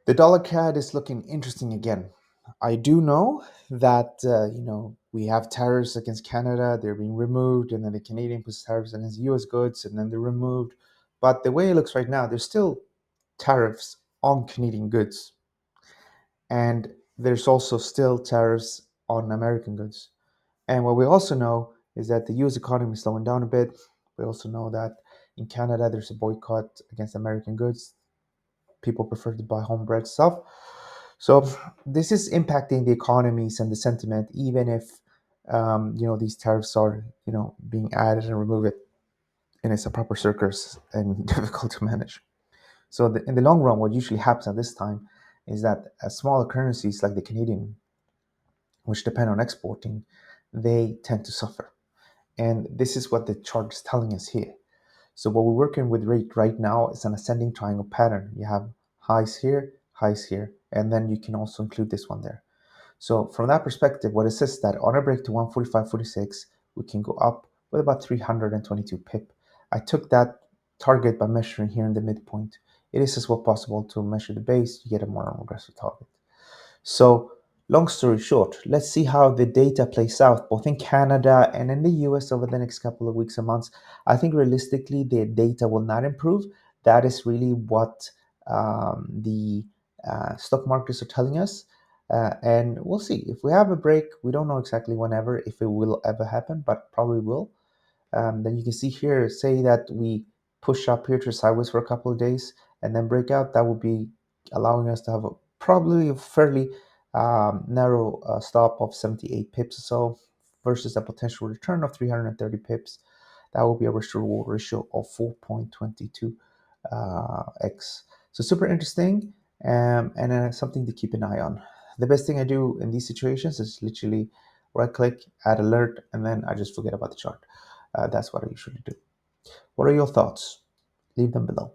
The dollar CAD is looking interesting again. I do know that we have tariffs against Canada; they're being removed, and then the Canadian puts tariffs against U.S. goods, and then they're removed. But the way it looks right now, there's still tariffs on Canadian goods, and there's also still tariffs on American goods. And what we also know is that the U.S. economy is slowing down a bit. We also know that in Canada there's a boycott against American goods. People prefer to buy homebred stuff. So this is impacting the economies and the sentiment, even if these tariffs are being added and removed, and it's a proper circus and difficult to manage. So in the long run, what usually happens at this time is that smaller currencies like the Canadian, which depend on exporting, they tend to suffer. And this is what the chart is telling us here. So what we're working with right now is an ascending triangle pattern. You have highs here, and then you can also include this one there. So from that perspective, what it says is that on a break to 145.46, we can go up with about 322 pip. I took that target by measuring here in the midpoint. It is as well possible to measure the base, you get a more aggressive target. So long story short, let's see how the data plays out both in Canada and in the US over the next couple of weeks and months. I think realistically, the data will not improve. That is really what the stock markets are telling us. And we'll see. If we have a break, we don't know exactly whenever, if it will ever happen, but probably will. Then you can see here, say that we push up here to sideways for a couple of days and then break out. That would be allowing us to have probably a fairly narrow stop of 78 pips or so versus a potential return of 330 pips. That will be a risk to reward ratio of 4.22 x. So super interesting, and something to keep an eye on. The best thing I do in these situations is literally right click, add alert, and then I just forget about the chart. That's what I usually do. What are your thoughts? Leave them below.